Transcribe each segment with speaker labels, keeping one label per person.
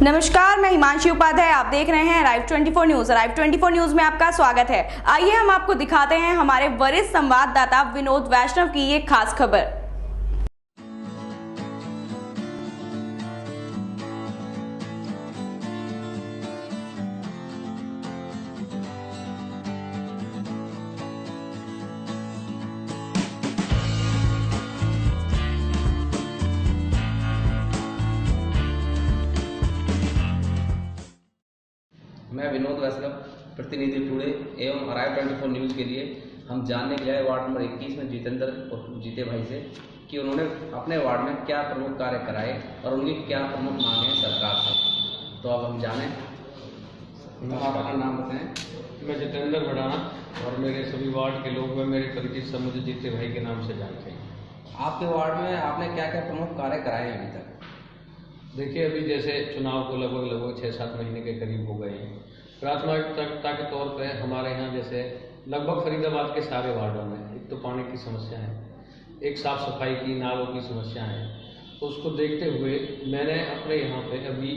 Speaker 1: नमस्कार, मैं हिमांशी उपाध्याय। आप देख रहे हैं लाइव 24 न्यूज। लाइव 24 न्यूज में आपका स्वागत है। आइए हम आपको दिखाते हैं हमारे वरिष्ठ संवाददाता विनोद वैष्णव की ये खास खबर।
Speaker 2: मैं विनोद वैष्णव, प्रतिनिधि टुडे एवं लाइव 24 न्यूज़ के लिए हम जानने के लिए वार्ड नंबर 21 में जितेंद्र और जीते भाई से कि उन्होंने अपने वार्ड में क्या प्रमुख कार्य कराए और उनकी क्या प्रमुख मांगे हैं सरकार से। तो अब हम जानें। आप अपना नाम बताएं।
Speaker 3: मैं जितेंद्र भड़ाना और मेरे सभी वार्ड के लोग मैं मेरे परिचित से मुझे जीते भाई के नाम से जानते हैं।
Speaker 2: आपके वार्ड में आपने क्या क्या प्रमुख कार्य कराए हैं अभी तक?
Speaker 3: देखिए, अभी जैसे चुनाव को लगभग 6-7 महीने के करीब हो गए हैं। प्राथमिकता के तौर पे हमारे यहाँ जैसे लगभग फरीदाबाद के सारे वार्डों में एक तो पानी की समस्या है, एक साफ़ सफाई की नालों की समस्या है। तो उसको देखते हुए मैंने अपने यहाँ पे अभी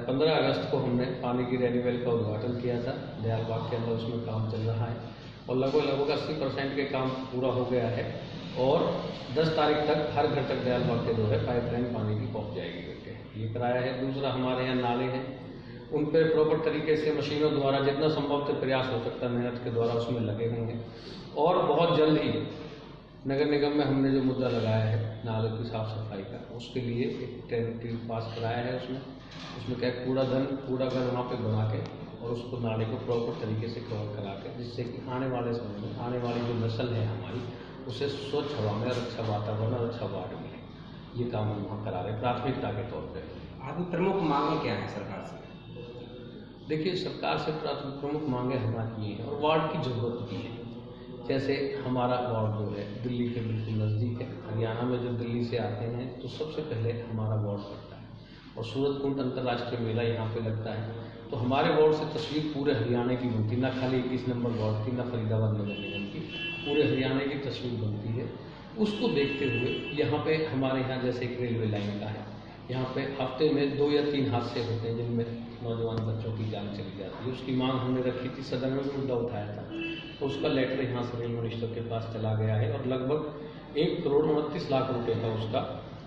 Speaker 3: 15 अगस्त को हमने पानी की रेन्यूअल का उद्घाटन किया था दयाल बाग के अंदर। उसमें काम चल रहा है और लगभग 80% के काम पूरा हो गया है और 10 तारीख तक हर घर तक दयाल बाग के जो है पाइपलाइन पानी की पहुँच जाएगी करके ये कराया है। दूसरा, हमारे यहाँ नाले हैं, उन पर प्रॉपर तरीके से मशीनों द्वारा जितना संभव से प्रयास हो सकता है मेहनत के द्वारा उसमें लगे हुए हैं। और बहुत जल्द ही नगर निगम में हमने जो मुद्दा लगाया है नालों की साफ़ सफाई का, उसके लिए एक टेंडर पास कराया है। उसमें क्या कूड़ाघर वहाँ पे बना के और उसको नाले को प्रॉपर तरीके से कवर करा के, जिससे कि आने वाले समय में आने वाली जो नस्ल है हमारी उसे स्वच्छ हवा में और अच्छा वातावरण और अच्छा वार्ड मिले। ये काम हम वहाँ करा रहे हैं प्राथमिकता के तौर पे।
Speaker 2: आपकी प्रमुख मांगे क्या है सरकार से?
Speaker 3: देखिए, सरकार से प्रमुख मांगे हमारी ये हैं और वार्ड की ज़रूरत भी है। जैसे हमारा वार्ड जो है दिल्ली के बिल्कुल नज़दीक है। हरियाणा में जब दिल्ली से आते हैं तो सबसे पहले हमारा वार्ड पड़ता है और सूरत कुंड अंतर्राष्ट्रीय मेला यहाँ पे लगता है। तो हमारे वार्ड से तस्वीर पूरे हरियाणा की बनती, ना खाली 21 नंबर वार्ड की, ना फरीदाबाद नगर निगम की, पूरे हरियाणा की तस्वीर बनती है। उसको देखते हुए यहाँ पे हमारे यहाँ जैसे एक रेलवे लाइन का है, यहाँ पे हफ्ते में 2 या 3 हादसे होते हैं जिनमें नौजवान बच्चों की जान चली जाती है। उसकी मांग हमने रखी थी, सदन में भी मुद्दा उठाया था, तो उसका लेटर यहाँ से रेल मिनिस्टर के पास चला गया है और लगभग 1 करोड़ 29 लाख रुपए का उसका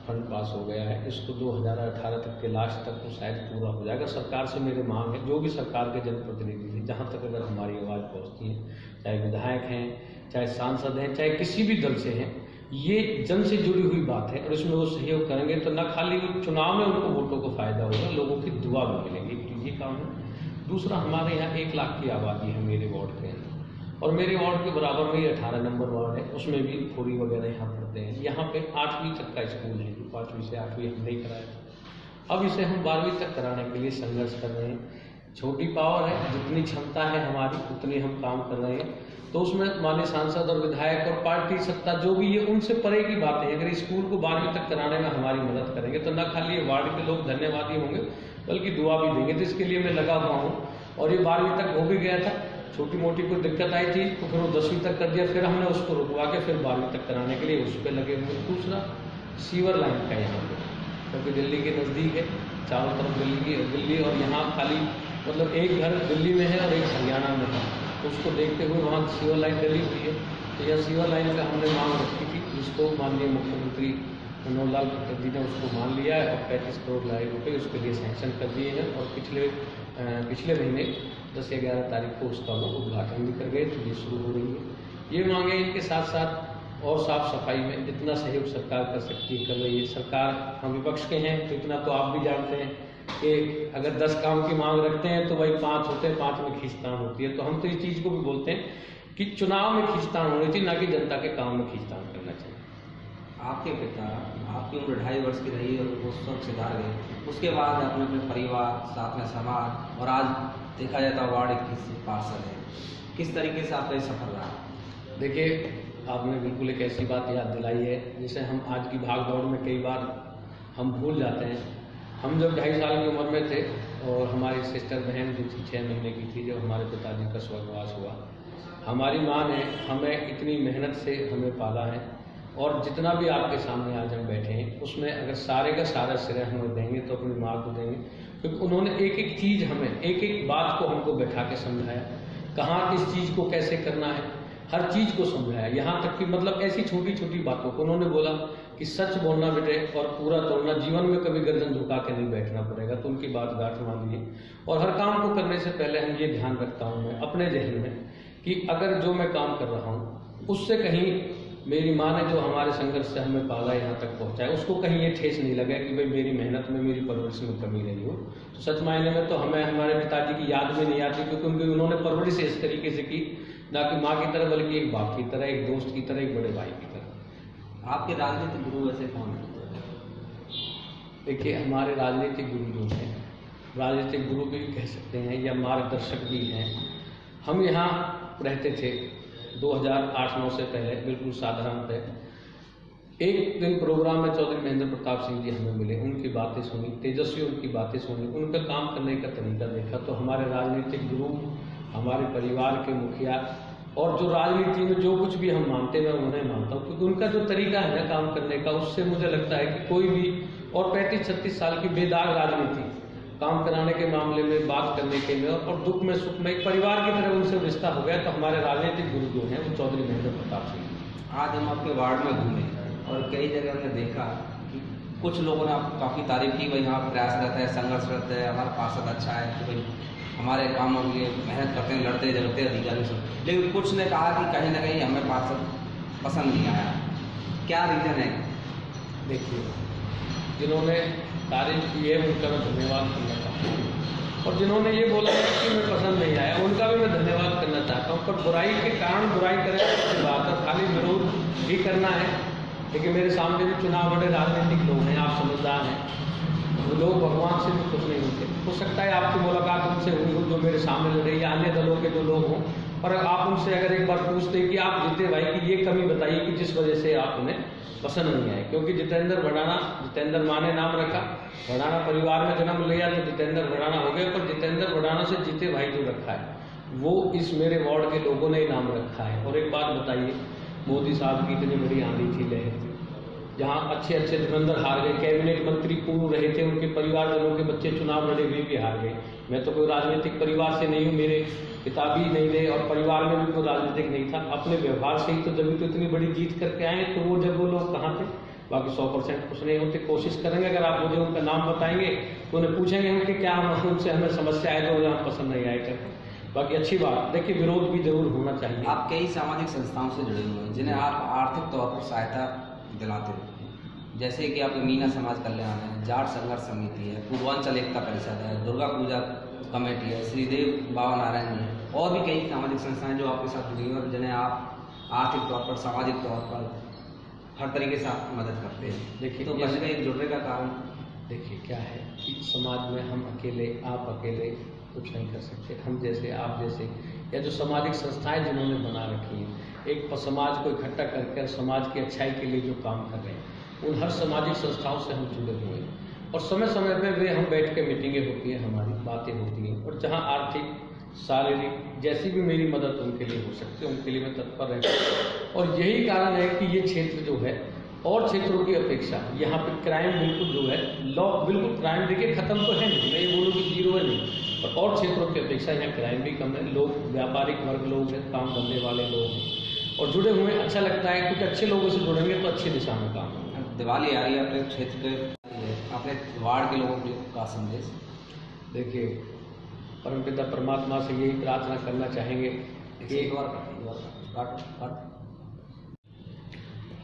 Speaker 3: फंड पास हो गया है। इसको 2018 तक के लास्ट तक तो शायद पूरा हो जाएगा। सरकार से मेरी मांग है, जो भी सरकार के जनप्रतिनिधि हैं, जहाँ तक अगर हमारी आवाज़ पहुँचती है, चाहे विधायक हैं, चाहे सांसद हैं, चाहे किसी भी दल से हैं, ये जन से जुड़ी हुई बात है और इसमें वो सहयोग करेंगे तो न खाली वो चुनाव में उनको वोटों को फायदा होगा, लोगों की दुआ भी मिलेगी। ये काम है। दूसरा, हमारे यहाँ 1 लाख की आबादी है मेरे वार्ड के अंदर और मेरे वार्ड के बराबर में ही 18 नंबर वार्ड है, उसमें भी थोड़ी वगैरह यहाँ पढ़ते हैं। यहाँ पे 8वीं तक का स्कूल है, 5वीं से 8वीं हमने ही कराया था। अब इसे हम 12वीं तक कराने के लिए संघर्ष कर रहे हैं। छोटी पावर है, जितनी क्षमता है हमारी उतनी हम काम कर रहे हैं। तो उसमें माननीय सांसद और विधायक और पार्टी सत्ता जो भी है उनसे परे की बात है। अगर स्कूल को 12वीं तक कराने में हमारी मदद करेंगे तो न खाली ये वार्ड के लोग धन्यवादी होंगे बल्कि दुआ भी देंगे। तो इसके लिए मैं लगा हुआ हूँ और ये 12वीं तक हो भी गया था। छोटी मोटी कोई दिक्कत आई थी तो फिर वो 10वीं तक कर दिया, फिर हमने उसको रुकवा के फिर 12वीं तक कराने के लिए उस पर लगे हुए। दूसरा, सीवर लाइन का यहाँ पे, क्योंकि दिल्ली के नज़दीक है, चारों तरफ दिल्ली और यहाँ खाली मतलब एक घर दिल्ली में है और एक हरियाणा में है। तो उसको देखते हुए वहाँ सीवर लाइन डली हुई है। तो यह सीवर लाइन का हमने मांग रखी थी, जिसको माननीय मुख्यमंत्री मनोहर लाल खट्टर जी ने उसको मान लिया है और 35 करोड़ रुपये उसके लिए सैंक्शन कर दिए हैं और पिछले महीने 10 या 11 तारीख को उसका वो उद्घाटन भी कर गए। तो ये शुरू हो रही है। ये मांगे इनके साथ साथ और साफ़ सफाई में जितना सहयोग सरकार कर सकती है कर रही है। सरकार, हम विपक्ष के हैं तो इतना तो आप भी जानते हैं कि अगर 10 काम की मांग रखते हैं तो वही 5 होते हैं, 5 में खींचतान होती है। तो हम तो इस चीज़ को भी बोलते हैं कि चुनाव में खींचतान होनी चाहिए, ना कि जनता के काम में खींचतान करना चाहिए।
Speaker 4: आपके पिता, आपकी उम्र 2.5 वर्ष की रही और वो स्वर्ग सिधार गए, उसके बाद आपने अपने परिवार, साथ में समाज और आज देखा जाता है वार्ड 21 से पार्षद है, किस तरीके से आपका ये सफर रहा?
Speaker 3: देखिए, आपने बिल्कुल एक ऐसी बात याद दिलाई है जिसे हम आज की भाग दौड़ में कई बार हम भूल जाते हैं। हम जब 2.5 साल की उम्र में थे और हमारी सिस्टर बहन जो थी 6 महीने की थी जब हमारे पिताजी का स्वर्गवास हुआ, हमारी माँ ने हमें इतनी मेहनत से हमें पाला है और जितना भी आपके सामने आज हम बैठे हैं उसमें अगर सारे का सारा श्रेय हमें देंगे तो अपनी माँ को देंगे। क्योंकि उन्होंने एक एक चीज़ हमें, एक एक बात को हमको बैठा के समझाया, कहाँ किस चीज़ को कैसे करना है, हर चीज़ को समझाया। यहाँ तक कि मतलब ऐसी छोटी छोटी बातों को उन्होंने बोला कि सच बोलना बेटे और पूरा तोड़ना, जीवन में कभी गर्दन झुका के नहीं बैठना पड़ेगा। तो उनकी बात गांठ मान ली। और हर काम को करने से पहले हम ये ध्यान रखता हूँ मैं अपने जहन में कि अगर जो मैं काम कर रहा हूँ उससे कहीं मेरी माँ ने जो हमारे संघर्ष से हमें पाला यहाँ तक पहुँचाया, उसको कहीं ये ठेस नहीं लगे कि भाई मेरी मेहनत में, मेरी परवरिश में कमी रही हो। तो सच मायने में तो हमें हमारे पिताजी की याद में नहीं आती, क्योंकि उन्होंने परवरिश इस तरीके से की, ना कि माँ की तरह बल्कि एक बाप की तरह, एक दोस्त की तरह, एक बड़े भाई की तरह।
Speaker 4: आपके राजनीतिक गुरु वैसे कौन है?
Speaker 3: देखिए, हमारे राजनीतिक गुरु जो हैं, राजनीतिक गुरु भी कह सकते हैं या मार्गदर्शक भी हैं। हम यहाँ रहते थे 2008-9 से पहले, बिल्कुल साधारण थे। एक दिन प्रोग्राम में चौधरी महेंद्र प्रताप सिंह जी हमें मिले, उनकी बातें सुनी, तेजस्वी उनकी बातें सुनी, उनका काम करने का तरीका देखा। तो हमारे राजनीतिक गुरु, हमारे परिवार के मुखिया और जो राजनीति में जो कुछ भी हम मानते हैं मैं उन्हें मानता हूँ, क्योंकि उनका जो तरीका है ना काम करने का, उससे मुझे लगता है कि कोई भी, और 35-36 साल की बेदाग राजनीति काम कराने के मामले में, बात करने के में और दुख में सुख में एक परिवार की तरह उनसे रिश्ता हो गया। तो हमारे राजनीतिक गुरु जो हैं वो चौधरी महेंद्र प्रताप सिंह।
Speaker 4: आज हम आपके वार्ड में घूमे और कई जगह हमने देखा कि कुछ लोगों ने आपको काफ़ी तारीफ की, भाई यहाँ प्रयासरत है, संघर्षरत है, हमारा पार्षद अच्छा है, कि भाई हमारे कामों के लिए मेहनत करते हैं, लड़ते झगड़ते अधिकारी सब। लेकिन कुछ ने कहा कि कहीं ना कहीं हमें पार्षद पसंद नहीं आया। क्या रीज़न है?
Speaker 3: देखिए, जिन्होंने तारीफ की है उनका मैं धन्यवाद करना चाहता हूँ, और जिन्होंने ये बोला है कि मैं पसंद नहीं आया उनका भी मैं धन्यवाद करना चाहता हूँ। पर बुराई के कारण बुराई करें अच्छी बात है, खाली विरोध भी करना है। लेकिन मेरे सामने भी चुनाव बड़े राजनीतिक लोग हैं, आप समझदार हैं, वो लोग भगवान से भी खुश नहीं होते। हो सकता है आपकी मुलाकात उनसे हुई हो जो मेरे सामने लड़े, या अन्य दलों के जो लोग हों, पर आप उनसे अगर एक बार पूछते कि आप जीते भाई की ये कमी बताइए कि जिस वजह से आप उन्हें पसंद नहीं आए। क्योंकि जितेंद्र भड़ाना, जितेंद्र माँ ने नाम रखा, भड़ाना परिवार में जन्म लिया तो जितेंद्र भड़ाना हो गए, पर जितेंद्र भड़ाना से जीते भाई जो रखा है वो इस मेरे वार्ड के लोगों ने ही नाम रखा है। और एक बात बताइए, मोदी साहब की इतनी बड़ी आंधी थी, लहर थी, जहाँ अच्छे अच्छे धुरंधर हार गए, कैबिनेट मंत्री पूर्व रहे थे, उनके परिवारजनों के बच्चे चुनाव लड़े हुए भी हार गए। मैं तो कोई राजनीतिक परिवार से नहीं हूँ, मेरे पिता भी नहीं थे और परिवार में भी कोई राजनीतिक नहीं था। अपने व्यवहार से ही तो जब तो इतनी बड़ी जीत करके आए, तो वो जब वो लोग कहाँ थे? बाकी 100% कुछ नहीं होते। कोशिश करेंगे, अगर आप मुझे उनका नाम बताएंगे तो उन्हें पूछेंगे हम कि क्या उनसे हमें समस्या है जो यहाँ पसंद नहीं आए करके। बाकी अच्छी बात, देखिए विरोध भी जरूर होना चाहिए।
Speaker 4: आप कई सामाजिक संस्थाओं से जुड़े हुए हैं जिन्हें आप आर्थिक तौर पर सहायता दिलाते हैं, जैसे कि आपके मीना समाज कल्याण है, जाट संघर्ष समिति है, पूर्वांचल एकता परिषद है, दुर्गा पूजा कमेटी है, श्रीदेव बाबा नारायण जी है, और भी कई सामाजिक संस्थाएं जो आपके साथ जुड़ी हुई हैं और जिन्हें आप आर्थिक तौर पर, सामाजिक तौर पर हर तरीके से आप मदद करते हैं।
Speaker 3: देखिए,
Speaker 4: तो कहीं ना कहीं जुड़ने का कारण,
Speaker 3: देखिए क्या है कि समाज में हम अकेले, आप अकेले कुछ नहीं कर सकते। हम जैसे, आप जैसे, या जो सामाजिक संस्थाएं जिन्होंने बना रखी हैं, एक समाज को इकट्ठा करके समाज की अच्छाई के लिए जो काम कर रहे हैं, उन हर सामाजिक संस्थाओं से हम जुड़े हुए हैं। और समय समय पर वे हम बैठ के मीटिंगें होती हैं, हमारी बातें होती हैं, और जहाँ आर्थिक, शारीरिक जैसी भी मेरी मदद उनके लिए हो सकती है, उनके लिए मैं तत्पर रहता हूँ। और यही कारण है कि ये क्षेत्र जो है और क्षेत्रों की अपेक्षा यहाँ पे क्राइम बिल्कुल जो है, लॉ बिल्कुल, क्राइम देखिए खत्म तो है नहीं, मैं ये बोलूँ कि जीरो है नहीं, पर और क्षेत्रों की अपेक्षा यहाँ क्राइम भी कम है। लोग व्यापारिक वर्ग लोग हैं, काम करने वाले लोग हैं और जुड़े हुए, अच्छा लगता है क्योंकि अच्छे लोगों से जुड़ेंगे तो अच्छी दिशा में काम होगा।
Speaker 4: दिवाली आ रही है, अपने क्षेत्र के, अपने वार्ड के लोगों का संदेश।
Speaker 3: देखिए, परमपिता परमात्मा से यही प्रार्थना करना चाहेंगे कि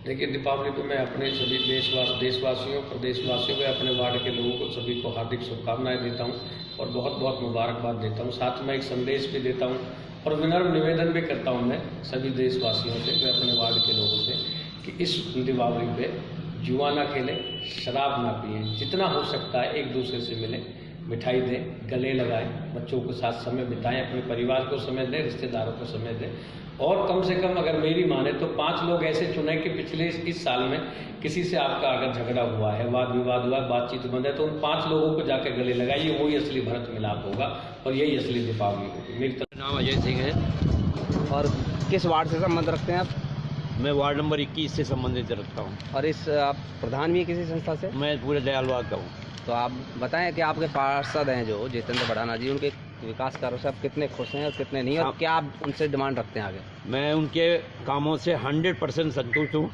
Speaker 3: देखिए, दीपावली पे मैं अपने सभी देशवासियों, प्रदेशवासियों में अपने वार्ड के लोगों को सभी को हार्दिक शुभकामनाएं देता हूं और बहुत बहुत मुबारकबाद देता हूं। साथ में एक संदेश भी देता हूं और विनम्र निवेदन भी करता हूं मैं सभी देशवासियों से, मैं अपने वार्ड के लोगों से, कि इस दीपावली पे जुआ ना खेलें, शराब ना पिएं, जितना हो सकता है एक दूसरे से मिलें, मिठाई दें, गले लगाएं, बच्चों के साथ समय बिताएं, अपने परिवार को समय दें, रिश्तेदारों को समय दें। और कम से कम अगर मेरी माने तो 5 लोग ऐसे चुने कि पिछले इस साल में किसी से आपका अगर झगड़ा हुआ है, वाद विवाद हुआ है, बातचीत बंद है, तो उन 5 लोगों को जाकर गले लगाइए, वही असली भरत मिलाप होगा और यही असली दीपावली होगी। मेरी तरफ
Speaker 5: नाम अजय सिंह है।
Speaker 4: और किस वार्ड से संबंध रखते हैं आप?
Speaker 5: मैं वार्ड नंबर 21 से संबंधित रखता हूँ।
Speaker 4: और इस आप प्रधान भी हैं किसी संस्था से?
Speaker 5: मैं पूरे दयालबाग का हूँ।
Speaker 2: तो आप बताएं कि आपके पार्षद हैं जो जितेंद्र भड़ाना जी, उनके विकास कार्यों से आप कितने खुश हैं और कितने नहीं, और क्या आप उनसे डिमांड रखते हैं आगे?
Speaker 5: मैं उनके कामों से 100% संतुष्ट हूँ।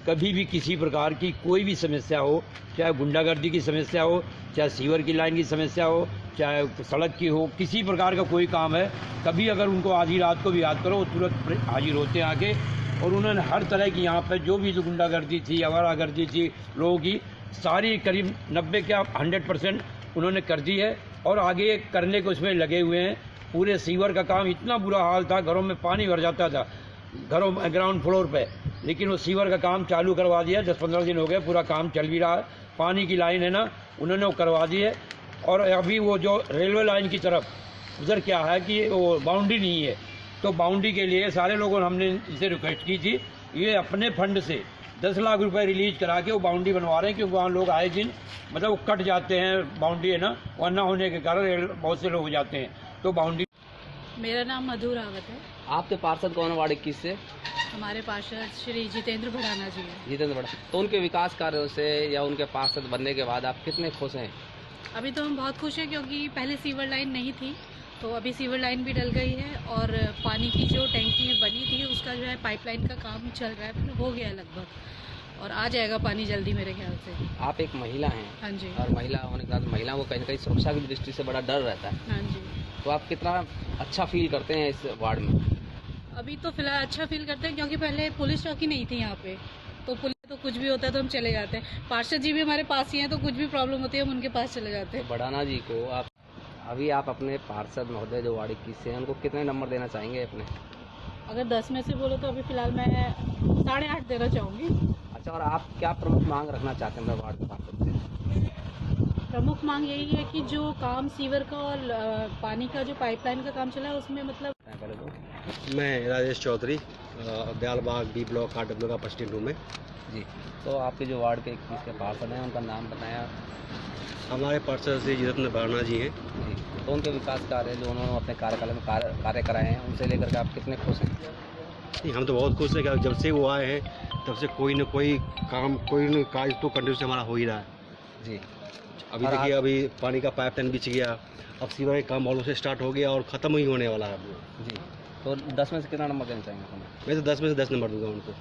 Speaker 5: कभी भी किसी प्रकार की कोई भी समस्या हो, चाहे गुंडागर्दी की समस्या हो, चाहे सीवर की लाइन की समस्या हो, चाहे सड़क की हो, किसी प्रकार का कोई काम है, कभी अगर उनको आधी रात को भी याद करो वो तुरंत हाजिर होते हैं आके। और उन्होंने हर तरह की यहाँ पर जो भी गुंडागर्दी थी, आवारागर्दी थी लोगों की, सारी करीब 90 क्या 100% उन्होंने कर दी है और आगे करने को उसमें लगे हुए हैं। पूरे सीवर का काम, इतना बुरा हाल था, घरों में पानी भर जाता था घरों में ग्राउंड फ्लोर पे, लेकिन वो सीवर का काम चालू करवा दिया। 10-15 दिन हो गए, पूरा काम चल भी रहा है। पानी की लाइन है ना, उन्होंने वो करवा दी है। और अभी वो जो रेलवे लाइन की तरफ उधर क्या है कि वो बाउंड्री नहीं है, तो बाउंड्री के लिए सारे लोगों ने हमने इसे रिक्वेस्ट की थी, ये अपने फंड से 10 लाख रुपए रिलीज करा के वो बाउंड्री बनवा रहे हैं, क्योंकि वहाँ लोग आए दिन मतलब वो कट जाते हैं, बाउंड्री है ना, वहाँ ना होने के कारण बहुत से लोग हो जाते हैं, तो बाउंड्री।
Speaker 6: मेरा नाम मधु रावत है।
Speaker 2: आपके पार्षद कौन है वार्ड 21 से?
Speaker 6: हमारे पार्षद श्री जितेंद्र भड़ाना जी हैं।
Speaker 2: जितेंद्र भड़ाना, तो उनके विकास कार्यों से या उनके पार्षद बनने के बाद आप कितने खुश हैं?
Speaker 6: अभी तो हम बहुत खुश हैं, क्योंकि पहले सीवर लाइन नहीं थी, तो अभी सीवर लाइन भी डल गई है और पानी की जो टैंकी बनी थी उसका जो है पाइपलाइन का काम चल रहा है, मतलब हो गया है लगभग, और आ जाएगा पानी जल्दी मेरे ख्याल से।
Speaker 2: आप एक महिला हैं।
Speaker 6: हाँ जी।
Speaker 2: और महिला होने के बाद महिला को कहीं ना कहीं सुरक्षा की दृष्टि से बड़ा डर रहता है।
Speaker 6: हाँ जी।
Speaker 2: तो आप कितना अच्छा फील करते हैं इस वार्ड में?
Speaker 6: अभी तो फिलहाल अच्छा फील करते हैं, क्योंकि पहले पुलिस चौकी नहीं थी यहाँ पे, तो पुलिस तो कुछ भी होता है तो हम चले जाते हैं। पार्षद जी भी हमारे पास ही हैं, तो कुछ भी प्रॉब्लम होती है हम उनके पास चले जाते हैं।
Speaker 2: भड़ाना जी को आप अभी आप अपने पार्षद महोदय जो वार्ड 21 से हैं, उनको कितने नंबर देना चाहेंगे अपने?
Speaker 6: अगर 10 में से बोलो तो अभी फिलहाल मैं 8.5 देना चाहूँगी।
Speaker 2: अच्छा, और आप क्या प्रमुख मांग रखना चाहते हैं वार्ड के पार्षद से?
Speaker 6: प्रमुख मांग यही है कि जो काम सीवर का और पानी का जो पाइपलाइन का काम चला है उसमें मतलब।
Speaker 2: पहले तो
Speaker 7: मैं Rajesh Chaudhary, Dayalbagh B block RW का प्रेसिडेंट हूँ मैं
Speaker 2: जी। तो आपके जो वार्ड के 21 के पार्षद हैं उनका नाम बताया?
Speaker 7: हमारे पार्षद श्री जितेंद्र भड़ाना जी हैं।
Speaker 2: जी। तो उनके विकास कार्य जो उन्होंने अपने कार्यकाल में कार्य कराए हैं, उनसे लेकर के आप कितने खुश हैं?
Speaker 7: नहीं, हम तो बहुत खुश हैं कि जब से वो आए हैं तब से कोई न कोई काम, कोई न काज तो कंटिन्यू से हमारा हो ही रहा है
Speaker 2: जी।
Speaker 7: अभी देखिए, अभी पानी का पाइपलाइन बिछ गया, अब सीवर का काम ऑलमोस्ट स्टार्ट हो गया और ख़त्म ही होने वाला है।
Speaker 2: जी। तो 10 में से कितना नंबर देना चाहेंगे?
Speaker 7: मैं तो 10 में से 10 नंबर दूंगा उनको।